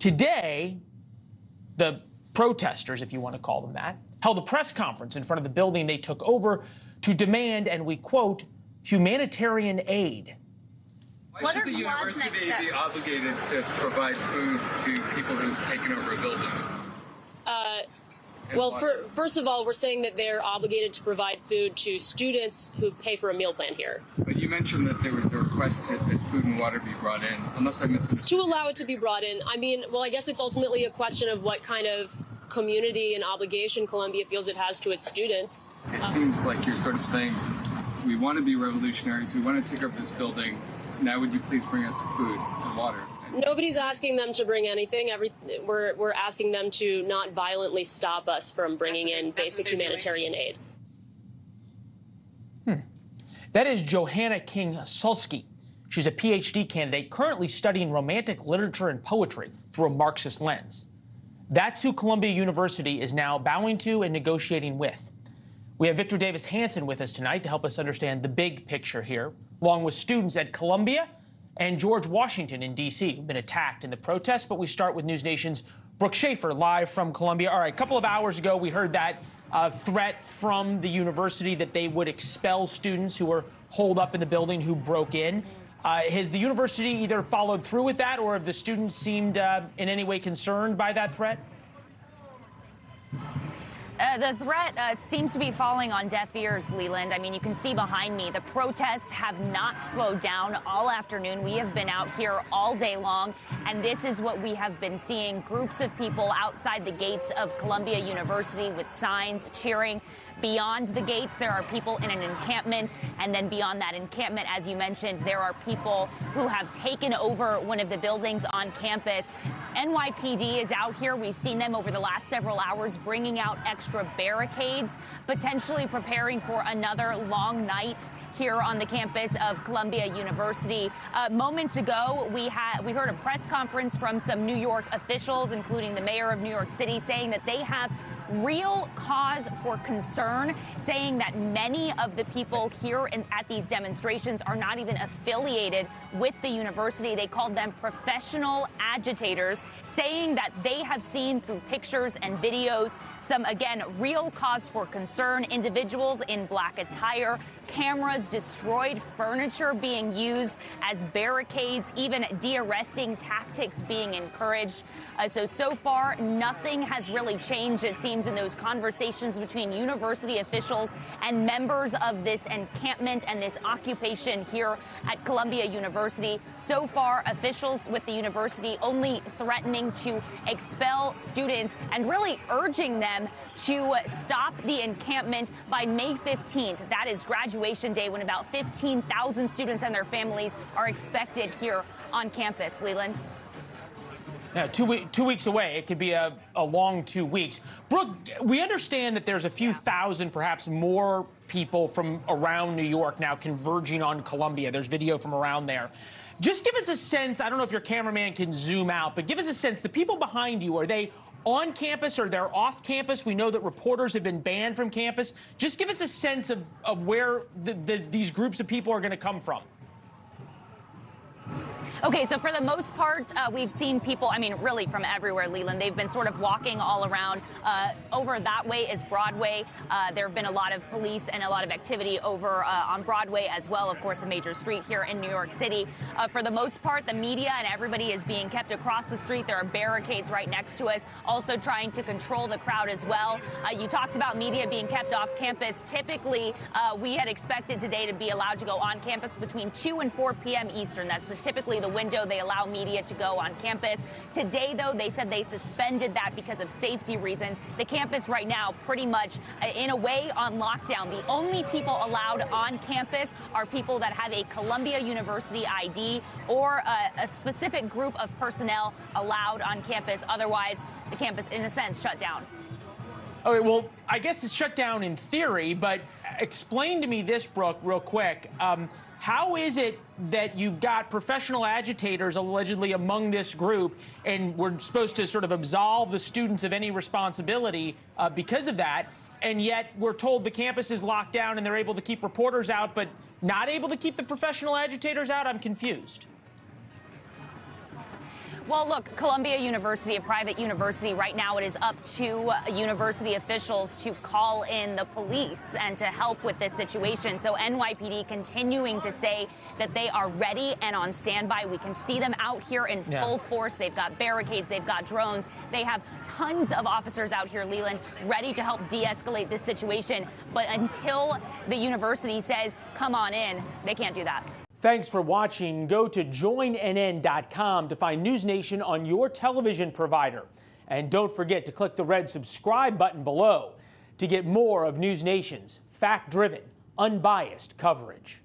Today, the protesters, if you want to call them that, held a press conference in front of the building they took over to demand, and we quote, humanitarian aid. Why should the university be obligated to provide food to people who've taken over a building? Well, first of all, we're saying that they're obligated to provide food to students who pay for a meal plan here. But you mentioned that there was a request that food and water be brought in, unless I misunderstood. To allow it to be brought in. I mean, well, I guess it's ultimately a question of what kind of community and obligation Columbia feels it has to its students. It seems like you're sort of saying, we want to be revolutionaries, we want to take over this building, now would you please bring us food and water? Nobody's asking them to bring anything. We're asking them to not violently stop us from bringing in basic humanitarian aid. That is Johanna King-Sulsky. She's a PhD candidate currently studying romantic literature and poetry through a Marxist lens. That's who Columbia University is now bowing to and negotiating with. We have Victor Davis Hanson with us tonight to help us understand the big picture here, along with students at Columbia and George Washington in D.C. who've been attacked in the protests. But we start with NewsNation's Brooke Shafer live from Columbia. All right, a couple of hours ago, we heard that threat from the university that they would expel students who were holed up in the building who broke in. Has the university either followed through with that, or have the students seemed in any way concerned by that threat? The threat seems to be falling on deaf ears, Leland. I mean, you can see behind me, the protests have not slowed down all afternoon. We have been out here all day long, and this is what we have been seeing. Groups of people outside the gates of Columbia University with signs cheering. Beyond the gates, there are people in an encampment, and then beyond that encampment, as you mentioned, there are people who have taken over one of the buildings on campus. NYPD is out here. We've seen them over the last several hours bringing out extra barricades, potentially preparing for another long night here on the campus of Columbia University. Moments ago, we heard a press conference from some New York officials, including the mayor of New York City, saying that they have real cause for concern, saying that many of the people here at these demonstrations are not even affiliated with the university. They called them professional agitators, saying that they have seen through pictures and videos some, again, real cause for concern. Individuals in black attire, cameras, destroyed furniture being used as barricades, even de-arresting tactics being encouraged. So far, nothing has really changed, it seems, in those conversations between university officials and members of this encampment and this occupation here at Columbia University. So far, officials with the university only threatening to expel students and really urging them to stop the encampment by May 15th. That is graduation day, when about 15,000 students and their families are expected here on campus. Leland? Yeah, 2 weeks away. It could be a long 2 weeks. Brooke, we understand that there's a few thousand, perhaps more people from around New York now converging on Columbia. There's video from around there. Just give us a sense, I don't know if your cameraman can zoom out, but give us a sense, the people behind you, are they on campus or they're off campus? We know that reporters have been banned from campus. Just give us a sense of where these groups of people are going to come from. Okay, so for the most part, we've seen people, I mean, really from everywhere, Leland. They've been sort of walking all around. Over that way is Broadway. There have been a lot of police and a lot of activity over on Broadway as well, of course, a major street here in New York City. For the most part, the media and everybody is being kept across the street. There are barricades right next to us, also trying to control the crowd as well. You talked about media being kept off campus. Typically, we had expected today to be allowed to go on campus between 2 and 4 p.m. Eastern. That's typically the window they allow media to go on campus. Today, though, they said they suspended that because of safety reasons. The campus right now pretty much, in a way, on lockdown. The only people allowed on campus are people that have a Columbia University ID or a specific group of personnel allowed on campus. Otherwise, the campus, in a sense, shut down. Okay, well, I guess it's shut down in theory, but explain to me this, Brooke, real quick. How is it that you've got professional agitators allegedly among this group, and we're supposed to sort of absolve the students of any responsibility because of that, and yet we're told the campus is locked down and they're able to keep reporters out, but not able to keep the professional agitators out? I'm confused. Well, look, Columbia University, a private university, right now it is up to university officials to call in the police and to help with this situation. So NYPD continuing to say that they are ready and on standby. We can see them out here in full force. They've got barricades, they've got drones. They have tons of officers out here, Leland, ready to help de-escalate this situation. But until the university says, come on in, they can't do that. Thanks for watching. Go to joinnn.com to find NewsNation on your television provider. And don't forget to click the red subscribe button below to get more of NewsNation's fact-driven, unbiased coverage.